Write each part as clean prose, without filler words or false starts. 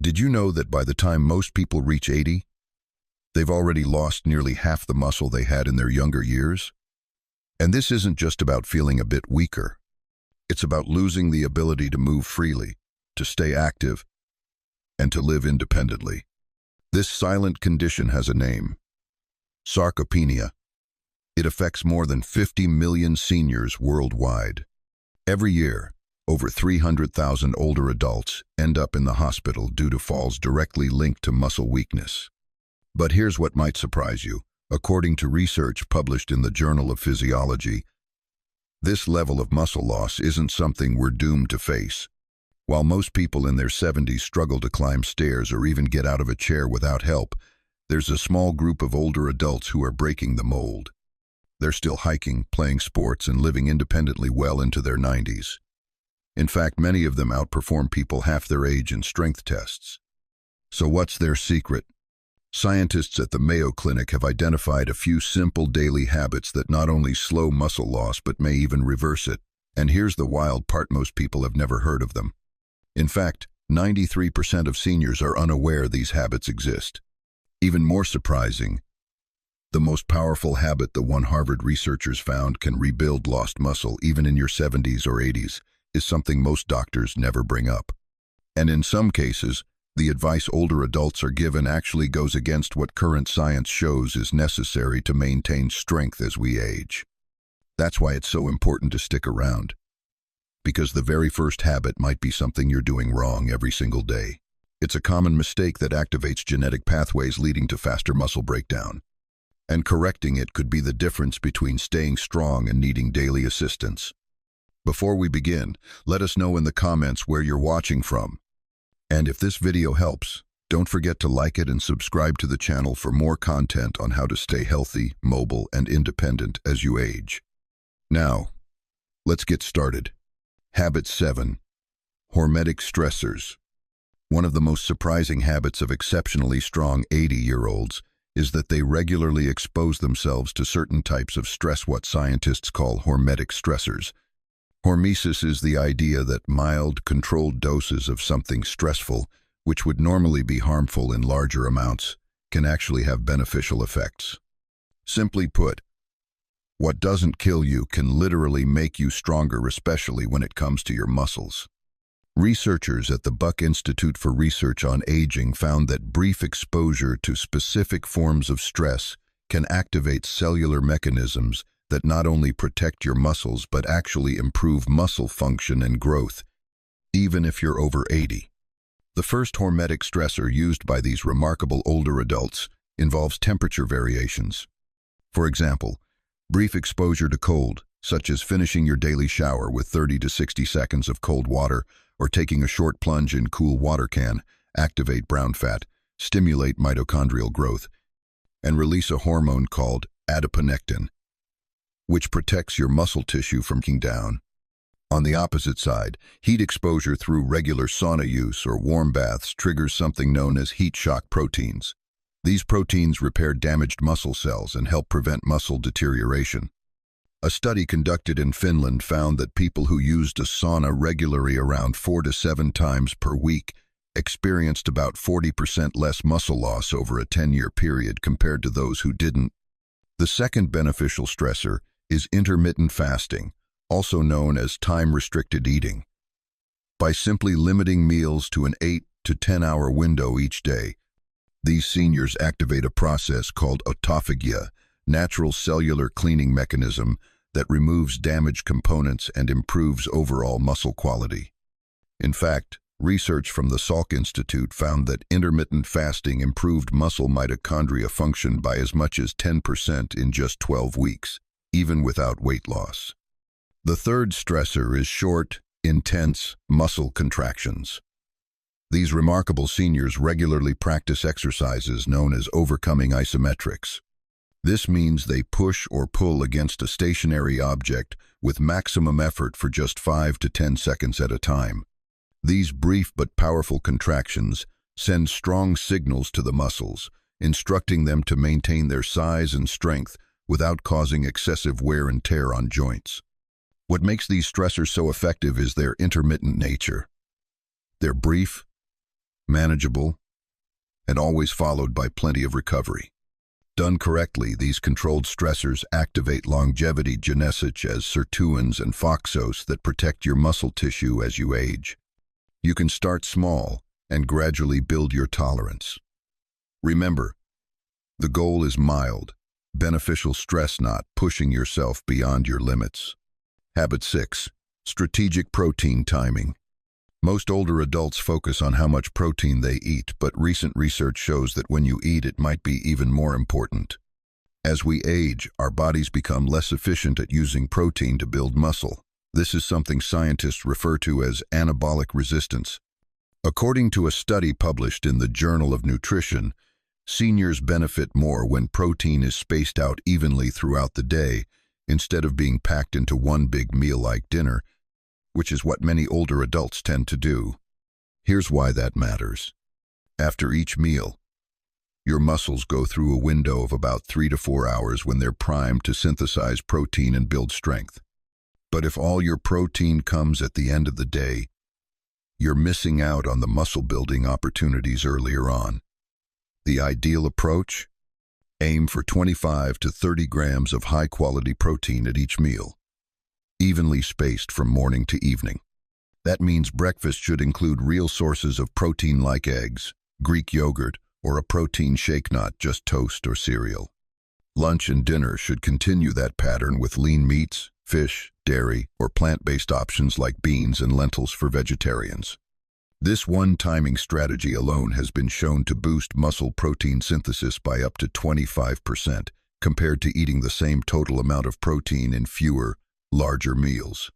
Did you know that by the time most people reach 80, they've already lost nearly half the muscle they had in their younger years? And this isn't just about feeling a bit weaker. It's about losing the ability to move freely, to stay active, and to live independently. This silent condition has a name: sarcopenia. It affects more than 50 million seniors worldwide. Every year, over 300,000 older adults end up in the hospital due to falls directly linked to muscle weakness. But here's what might surprise you. According to research published in the Journal of Physiology, this level of muscle loss isn't something we're doomed to face. While most people in their 70s struggle to climb stairs or even get out of a chair without help, there's a small group of older adults who are breaking the mold. They're still hiking, playing sports, and living independently well into their 90s. In fact, many of them outperform people half their age in strength tests. So what's their secret? Scientists at the Mayo Clinic have identified a few simple daily habits that not only slow muscle loss but may even reverse it. And here's the wild part: most people have never heard of them. In fact, 93% of seniors are unaware these habits exist. Even more surprising, the most powerful habit the one Harvard researchers found can rebuild lost muscle even in your 70s or 80s is something most doctors never bring up. And in some cases, the advice older adults are given actually goes against what current science shows is necessary to maintain strength as we age. That's why it's so important to stick around. Because the very first habit might be something you're doing wrong every single day. It's a common mistake that activates genetic pathways leading to faster muscle breakdown. And correcting it could be the difference between staying strong and needing daily assistance. Before we begin, let us know in the comments where you're watching from. And if this video helps, don't forget to like it and subscribe to the channel for more content on how to stay healthy, mobile, and independent as you age. Now, let's get started. Habit 7. Hormetic stressors. One of the most surprising habits of exceptionally strong 80-year-olds is that they regularly expose themselves to certain types of stress, what scientists call hormetic stressors. Hormesis is the idea that mild, controlled doses of something stressful, which would normally be harmful in larger amounts, can actually have beneficial effects. Simply put, what doesn't kill you can literally make you stronger, especially when it comes to your muscles. Researchers at the Buck Institute for Research on Aging found that brief exposure to specific forms of stress can activate cellular mechanisms that not only protect your muscles but actually improve muscle function and growth, even if you're over 80. The first hormetic stressor used by these remarkable older adults involves temperature variations. For example, brief exposure to cold, such as finishing your daily shower with 30 to 60 seconds of cold water or taking a short plunge in cool water, can activate brown fat, stimulate mitochondrial growth, and release a hormone called adiponectin, which protects your muscle tissue from breaking down. On the opposite side, heat exposure through regular sauna use or warm baths triggers something known as heat shock proteins. These proteins repair damaged muscle cells and help prevent muscle deterioration. A study conducted in Finland found that people who used a sauna regularly around 4 to 7 times per week experienced about 40% less muscle loss over a 10-year period compared to those who didn't. The second beneficial stressor is intermittent fasting, also known as time-restricted eating. By simply limiting meals to an 8 to 10-hour window each day, these seniors activate a process called autophagy, natural cellular cleaning mechanism that removes damaged components and improves overall muscle quality. In fact, research from the Salk Institute found that intermittent fasting improved muscle mitochondria function by as much as 10% in just 12 weeks, even without weight loss. The third stressor is short, intense muscle contractions. These remarkable seniors regularly practice exercises known as overcoming isometrics. This means they push or pull against a stationary object with maximum effort for just 5 to 10 seconds at a time. These brief but powerful contractions send strong signals to the muscles, instructing them to maintain their size and strength without causing excessive wear and tear on joints. What makes these stressors so effective is their intermittent nature. They're brief, manageable, and always followed by plenty of recovery. Done correctly, these controlled stressors activate longevity genetics such as sirtuins and foxos that protect your muscle tissue as you age. You can start small and gradually build your tolerance. Remember, the goal is mild, beneficial stress, not pushing yourself beyond your limits. Habit 6. Strategic protein timing. Most older adults focus on how much protein they eat, but recent research shows that when you eat, it might be even more important. As we age, our bodies become less efficient at using protein to build muscle. This is something scientists refer to as anabolic resistance. According to a study published in the Journal of Nutrition, seniors benefit more when protein is spaced out evenly throughout the day instead of being packed into one big meal like dinner, which is what many older adults tend to do. Here's why that matters. After each meal, your muscles go through a window of about 3 to 4 hours when they're primed to synthesize protein and build strength. But if all your protein comes at the end of the day, you're missing out on the muscle-building opportunities earlier on. The ideal approach? Aim for 25 to 30 grams of high-quality protein at each meal, evenly spaced from morning to evening. That means breakfast should include real sources of protein like eggs, Greek yogurt, or a protein shake, not just toast or cereal. Lunch and dinner should continue that pattern with lean meats, fish, dairy, or plant-based options like beans and lentils for vegetarians. This one timing strategy alone has been shown to boost muscle protein synthesis by up to 25% compared to eating the same total amount of protein in fewer, larger meals.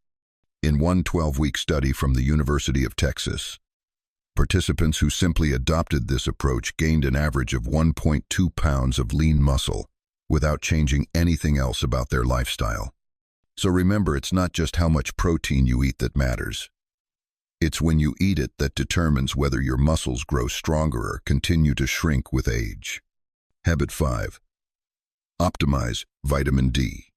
In one 12-week study from the University of Texas, participants who simply adopted this approach gained an average of 1.2 pounds of lean muscle without changing anything else about their lifestyle. So remember, it's not just how much protein you eat that matters. It's when you eat it that determines whether your muscles grow stronger or continue to shrink with age. Habit 5. Optimize vitamin D.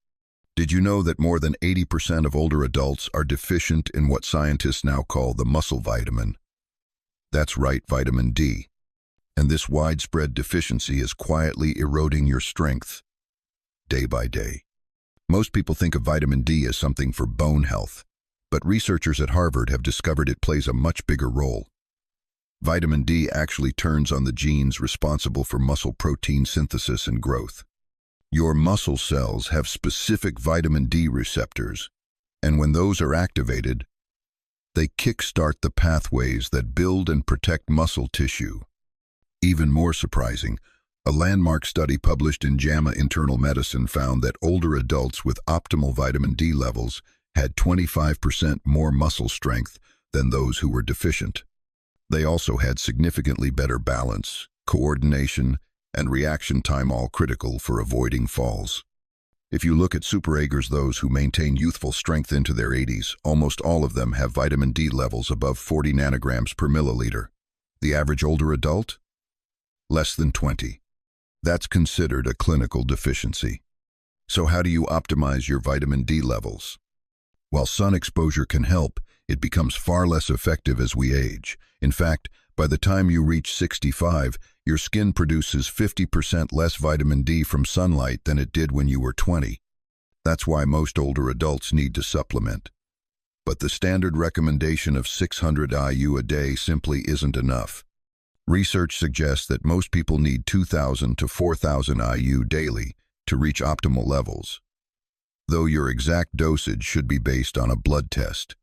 Did you know that more than 80% of older adults are deficient in what scientists now call the muscle vitamin? That's right, vitamin D. And this widespread deficiency is quietly eroding your strength day by day. Most people think of vitamin D as something for bone health, but researchers at Harvard have discovered it plays a much bigger role. Vitamin D actually turns on the genes responsible for muscle protein synthesis and growth. Your muscle cells have specific vitamin D receptors, and when those are activated, they kickstart the pathways that build and protect muscle tissue. Even more surprising, a landmark study published in JAMA Internal Medicine found that older adults with optimal vitamin D levels had 25% more muscle strength than those who were deficient. They also had significantly better balance, coordination, and reaction time, all critical for avoiding falls. If you look at superagers, those who maintain youthful strength into their 80s, almost all of them have vitamin D levels above 40 nanograms per milliliter. The average older adult? Less than 20. That's considered a clinical deficiency. So how do you optimize your vitamin D levels? While sun exposure can help, it becomes far less effective as we age. In fact, by the time you reach 65, your skin produces 50% less vitamin D from sunlight than it did when you were 20. That's why most older adults need to supplement. But the standard recommendation of 600 IU a day simply isn't enough. Research suggests that most people need 2,000 to 4,000 IU daily to reach optimal levels, though your exact dosage should be based on a blood test.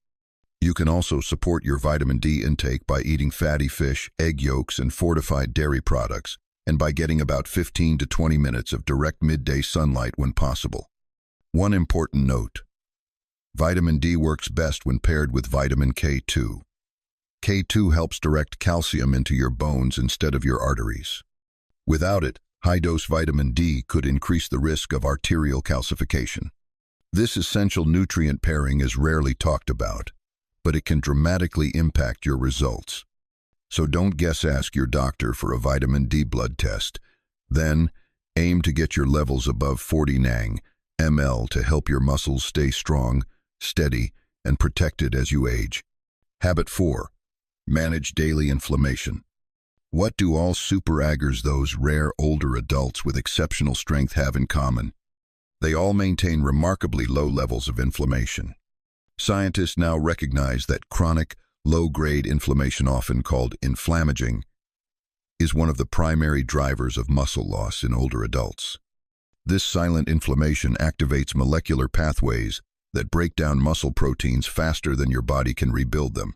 You can also support your vitamin D intake by eating fatty fish, egg yolks, and fortified dairy products, and by getting about 15 to 20 minutes of direct midday sunlight when possible. One important note: vitamin D works best when paired with vitamin K2. K2 helps direct calcium into your bones instead of your arteries. Without it, high-dose vitamin D could increase the risk of arterial calcification. This essential nutrient pairing is rarely talked about, but it can dramatically impact your results. So don't guess, ask your doctor for a vitamin D blood test. Then, aim to get your levels above 40 ml to help your muscles stay strong, steady, and protected as you age. Habit 4. Manage daily inflammation. What do all superaggers, those rare older adults with exceptional strength, have in common? They all maintain remarkably low levels of inflammation. Scientists now recognize that chronic, low-grade inflammation, often called inflammaging, is one of the primary drivers of muscle loss in older adults. This silent inflammation activates molecular pathways that break down muscle proteins faster than your body can rebuild them.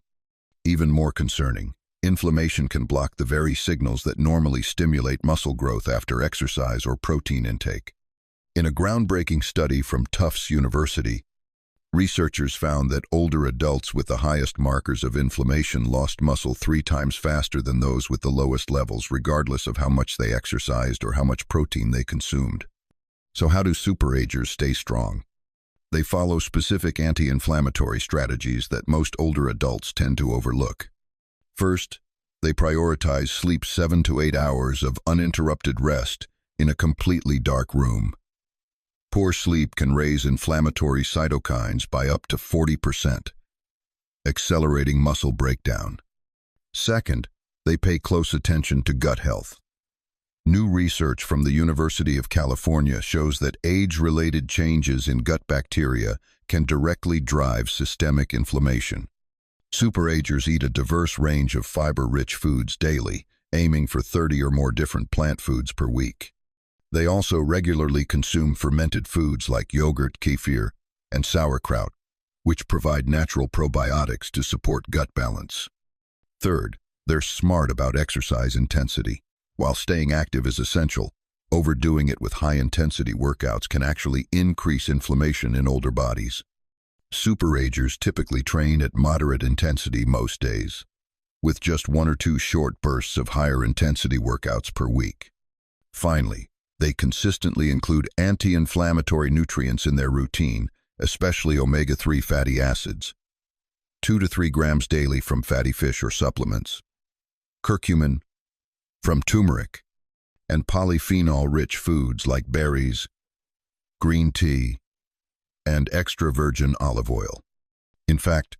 Even more concerning, inflammation can block the very signals that normally stimulate muscle growth after exercise or protein intake. In a groundbreaking study from Tufts University, researchers found that older adults with the highest markers of inflammation lost muscle 3 times faster than those with the lowest levels, regardless of how much they exercised or how much protein they consumed. So how do superagers stay strong? They follow specific anti-inflammatory strategies that most older adults tend to overlook. First, they prioritize sleep 7 to 8 hours of uninterrupted rest in a completely dark room. Poor sleep can raise inflammatory cytokines by up to 40%, accelerating muscle breakdown. Second, they pay close attention to gut health. New research from the University of California shows that age-related changes in gut bacteria can directly drive systemic inflammation. Superagers eat a diverse range of fiber-rich foods daily, aiming for 30 or more different plant foods per week. They also regularly consume fermented foods like yogurt, kefir, and sauerkraut, which provide natural probiotics to support gut balance. Third, they're smart about exercise intensity. While staying active is essential, overdoing it with high-intensity workouts can actually increase inflammation in older bodies. Superagers typically train at moderate intensity most days, with just 1 or 2 short bursts of higher-intensity workouts per week. Finally, they consistently include anti-inflammatory nutrients in their routine, especially omega-3 fatty acids, 2 to 3 grams daily from fatty fish or supplements, curcumin from turmeric, and polyphenol-rich foods like berries, green tea, and extra virgin olive oil. In fact,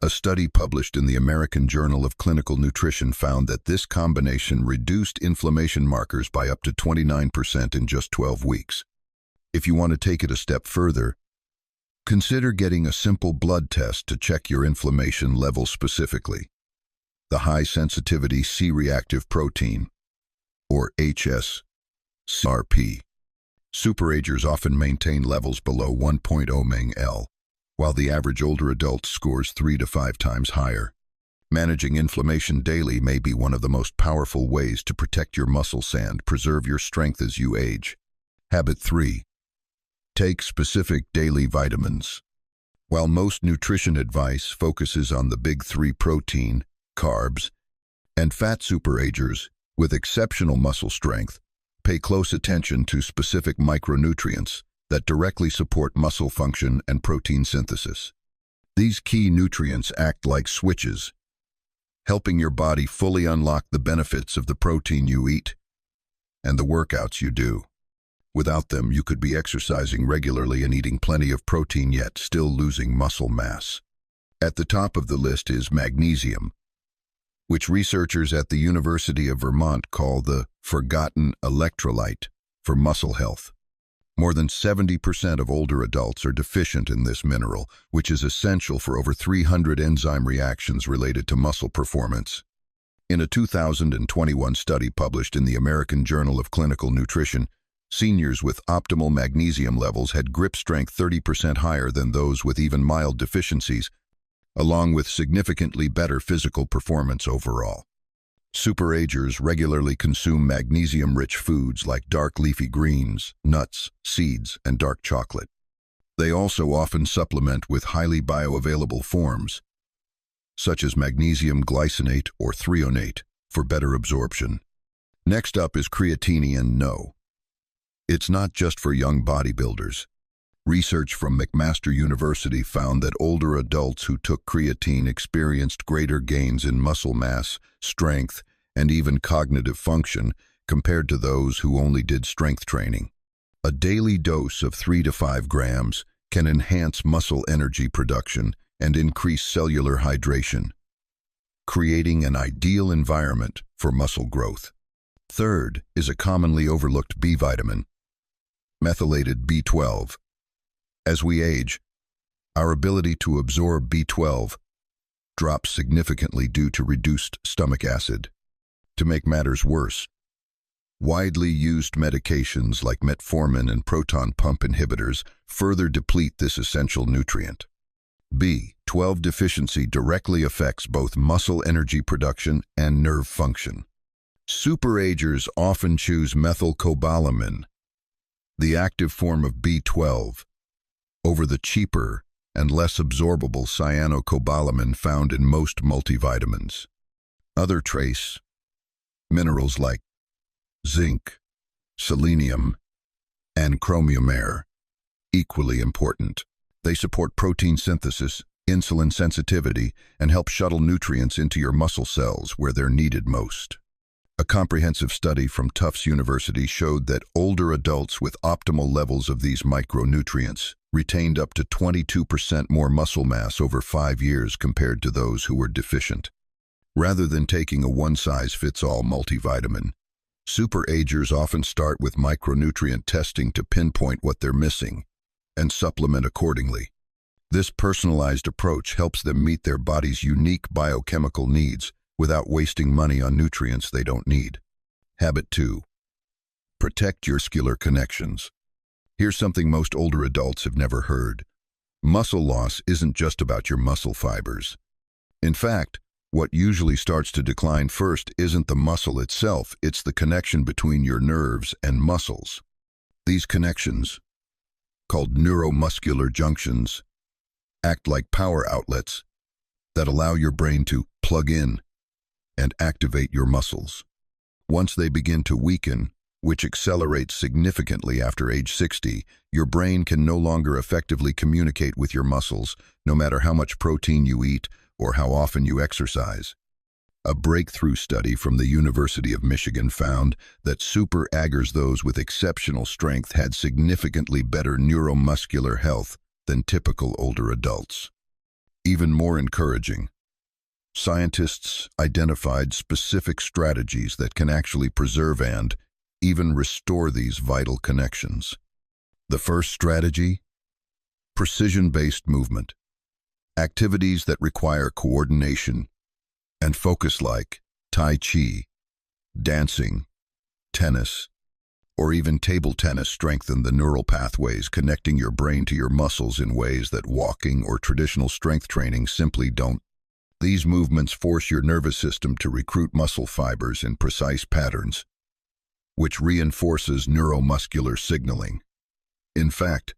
a study published in the American Journal of Clinical Nutrition found that this combination reduced inflammation markers by up to 29% in just 12 weeks. If you want to take it a step further, consider getting a simple blood test to check your inflammation level specifically. The high-sensitivity C-reactive protein, or HSCRP. Superagers often maintain levels below 1.0 mg/L, while the average older adult scores 3 to 5 times higher. Managing inflammation daily may be one of the most powerful ways to protect your muscles and preserve your strength as you age. Habit 3. Take specific daily vitamins. While most nutrition advice focuses on the big 3 protein, carbs, and fat, superagers with exceptional muscle strength pay close attention to specific micronutrients that directly support muscle function and protein synthesis. These key nutrients act like switches, helping your body fully unlock the benefits of the protein you eat and the workouts you do. Without them, you could be exercising regularly and eating plenty of protein yet still losing muscle mass. At the top of the list is magnesium, which researchers at the University of Vermont call the forgotten electrolyte for muscle health. More than 70% of older adults are deficient in this mineral, which is essential for over 300 enzyme reactions related to muscle performance. In a 2021 study published in the American Journal of Clinical Nutrition, seniors with optimal magnesium levels had grip strength 30% higher than those with even mild deficiencies, along with significantly better physical performance overall. Superagers regularly consume magnesium-rich foods like dark leafy greens, nuts, seeds, and dark chocolate. They also often supplement with highly bioavailable forms, such as magnesium glycinate or threonate, for better absorption. Next up is creatine, and no, it's not just for young bodybuilders. Research from McMaster University found that older adults who took creatine experienced greater gains in muscle mass, strength, and even cognitive function compared to those who only did strength training. A daily dose of 3 to 5 grams can enhance muscle energy production and increase cellular hydration. creating an ideal environment for muscle growth. Third is a commonly overlooked B vitamin, methylated B12. As we age, our ability to absorb B12 drops significantly due to reduced stomach acid. To make matters worse, widely used medications like metformin and proton pump inhibitors further deplete this essential nutrient. B12 deficiency directly affects both muscle energy production and nerve function. Superagers often choose methylcobalamin, the active form of B12, over the cheaper and less absorbable cyanocobalamin found in most multivitamins. Other trace minerals like zinc, selenium, and chromium are equally important. They support protein synthesis, insulin sensitivity, and help shuttle nutrients into your muscle cells where they're needed most. A comprehensive study from Tufts University showed that older adults with optimal levels of these micronutrients retained up to 22% more muscle mass over 5 years compared to those who were deficient. Rather than taking a one-size-fits-all multivitamin, superagers often start with micronutrient testing to pinpoint what they're missing and supplement accordingly. This personalized approach helps them meet their body's unique biochemical needs without wasting money on nutrients they don't need. Habit 2. Protect your muscular connections. Here's something most older adults have never heard. Muscle loss isn't just about your muscle fibers. In fact, what usually starts to decline first isn't the muscle itself, it's the connection between your nerves and muscles. These connections, called neuromuscular junctions, act like power outlets that allow your brain to plug in and activate your muscles. Once they begin to weaken, which accelerates significantly after age 60, your brain can no longer effectively communicate with your muscles, no matter how much protein you eat or how often you exercise. A breakthrough study from the University of Michigan found that superagers, those with exceptional strength, had significantly better neuromuscular health than typical older adults. Even more encouraging, scientists identified specific strategies that can actually preserve and even restore these vital connections. The first strategy: precision-based movement. Activities that require coordination and focus like Tai Chi, dancing, tennis, or even table tennis strengthen the neural pathways connecting your brain to your muscles in ways that walking or traditional strength training simply don't. These movements force your nervous system to recruit muscle fibers in precise patterns, which reinforces neuromuscular signaling. In fact,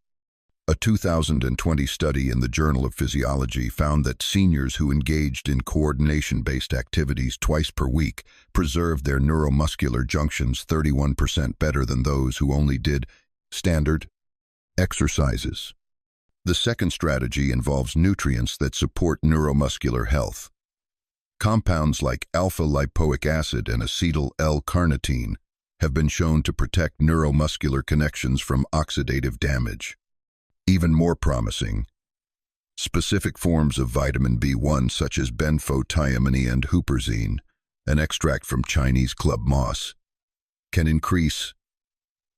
a 2020 study in the Journal of Physiology found that seniors who engaged in coordination-based activities twice per week preserved their neuromuscular junctions 31% better than those who only did standard exercises. The second strategy involves nutrients that support neuromuscular health. Compounds like alpha-lipoic acid and acetyl L-carnitine have been shown to protect neuromuscular connections from oxidative damage. Even more promising, specific forms of vitamin B1 such as benfotiamine and huperzine, an extract from Chinese club moss, can increase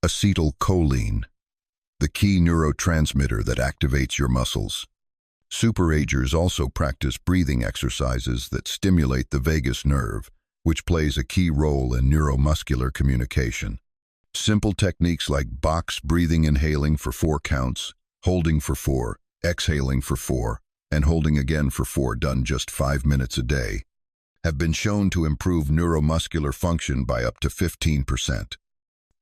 acetylcholine, the key neurotransmitter that activates your muscles. Superagers also practice breathing exercises that stimulate the vagus nerve, which plays a key role in neuromuscular communication. Simple techniques like box breathing, inhaling for 4 counts, holding for 4, exhaling for 4, and holding again for 4, done just 5 minutes a day, have been shown to improve neuromuscular function by up to 15%.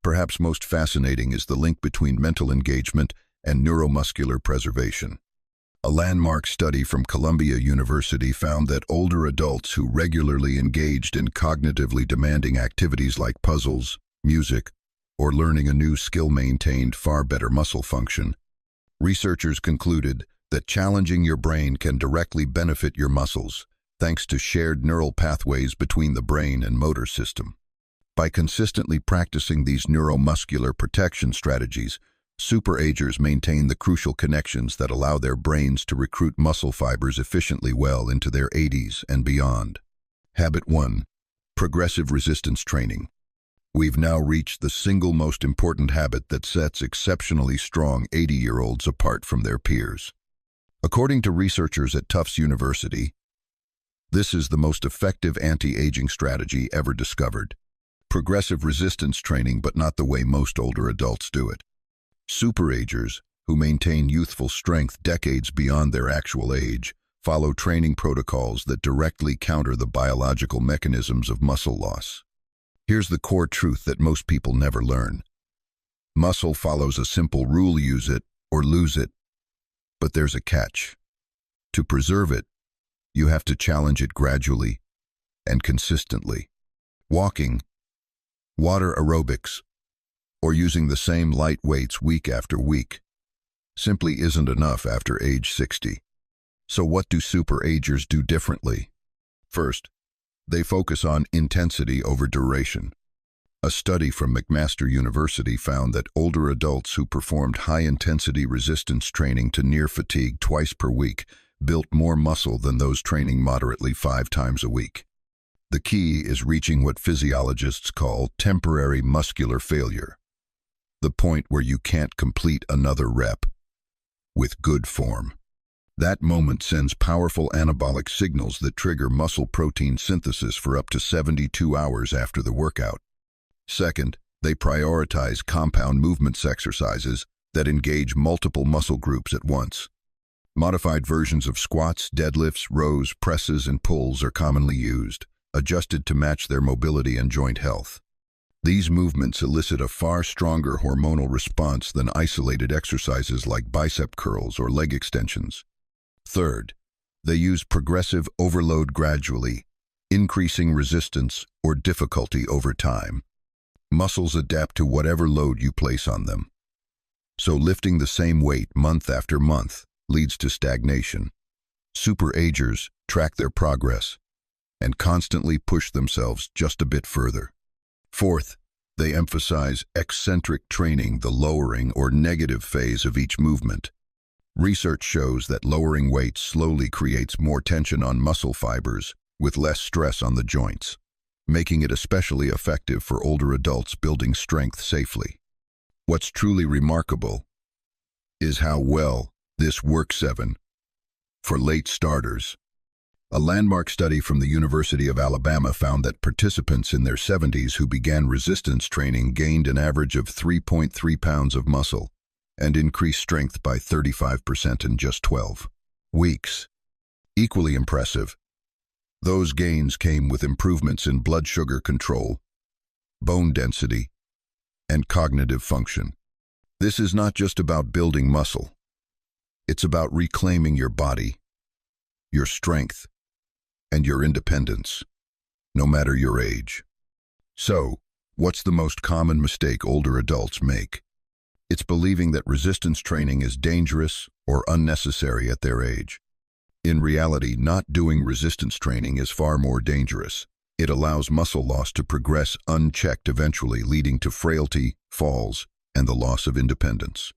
Perhaps most fascinating is the link between mental engagement and neuromuscular preservation. A landmark study from Columbia University found that older adults who regularly engaged in cognitively demanding activities like puzzles, music, or learning a new skill maintained far better muscle function. Researchers concluded that challenging your brain can directly benefit your muscles, thanks to shared neural pathways between the brain and motor system. By consistently practicing these neuromuscular protection strategies, superagers maintain the crucial connections that allow their brains to recruit muscle fibers efficiently well into their 80s and beyond. Habit 1. Progressive resistance training. We've now reached the single most important habit that sets exceptionally strong 80-year-olds apart from their peers. According to researchers at Tufts University, this is the most effective anti-aging strategy ever discovered. Progressive resistance training, but not the way most older adults do it. Superagers, who maintain youthful strength decades beyond their actual age, follow training protocols that directly counter the biological mechanisms of muscle loss. Here's the core truth that most people never learn. Muscle follows a simple rule: use it or lose it. But there's a catch. To preserve it, you have to challenge it gradually and consistently. Walking, water aerobics, or using the same light weights week after week simply isn't enough after age 60. So what do superagers do differently? First, they focus on intensity over duration. A study from McMaster University found that older adults who performed high-intensity resistance training to near fatigue twice per week built more muscle than those training moderately 5 times a week. The key is reaching what physiologists call temporary muscular failure, the point where you can't complete another rep with good form. That moment sends powerful anabolic signals that trigger muscle protein synthesis for up to 72 hours after the workout. Second, they prioritize compound movements exercises that engage multiple muscle groups at once. Modified versions of squats, deadlifts, rows, presses, and pulls are commonly used, adjusted to match their mobility and joint health. These movements elicit a far stronger hormonal response than isolated exercises like bicep curls or leg extensions. Third, they use progressive overload gradually, increasing resistance or difficulty over time. Muscles adapt to whatever load you place on them. So lifting the same weight month after month leads to stagnation. Superagers track their progress and constantly push themselves just a bit further. Fourth, they emphasize eccentric training, the lowering or negative phase of each movement. Research shows that lowering weights slowly creates more tension on muscle fibers with less stress on the joints, making it especially effective for older adults building strength safely. What's truly remarkable is how well this works. 7. For late starters. A landmark study from the University of Alabama found that participants in their 70s who began resistance training gained an average of 3.3 pounds of muscle and increased strength by 35% in just 12 weeks. Equally impressive, those gains came with improvements in blood sugar control, bone density, and cognitive function. This is not just about building muscle. It's about reclaiming your body, your strength, and your independence, no matter your age. So, what's the most common mistake older adults make? It's believing that resistance training is dangerous or unnecessary at their age. In reality, not doing resistance training is far more dangerous. It allows muscle loss to progress unchecked, eventually leading to frailty, falls, and the loss of independence.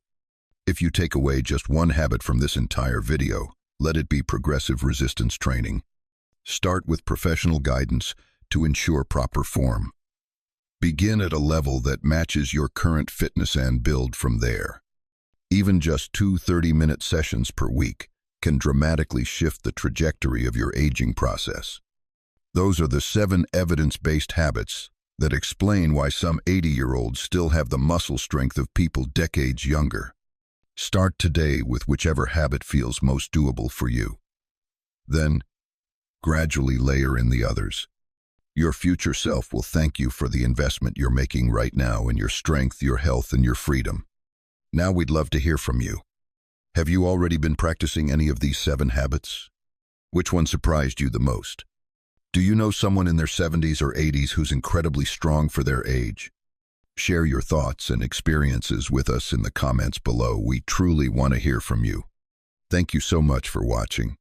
If you take away just one habit from this entire video, let it be progressive resistance training. Start with professional guidance to ensure proper form. Begin at a level that matches your current fitness and build from there. Even just 2 30-minute sessions per week can dramatically shift the trajectory of your aging process. Those are the 7 evidence-based habits that explain why some 80-year-olds still have the muscle strength of people decades younger. Start today with whichever habit feels most doable for you. Then, gradually layer in the others. Your future self will thank you for the investment you're making right now in your strength, your health, and your freedom. Now we'd love to hear from you. Have you already been practicing any of these 7 habits? Which one surprised you the most? Do you know someone in their 70s or 80s who's incredibly strong for their age? Share your thoughts and experiences with us in the comments below. We truly want to hear from you. Thank you so much for watching.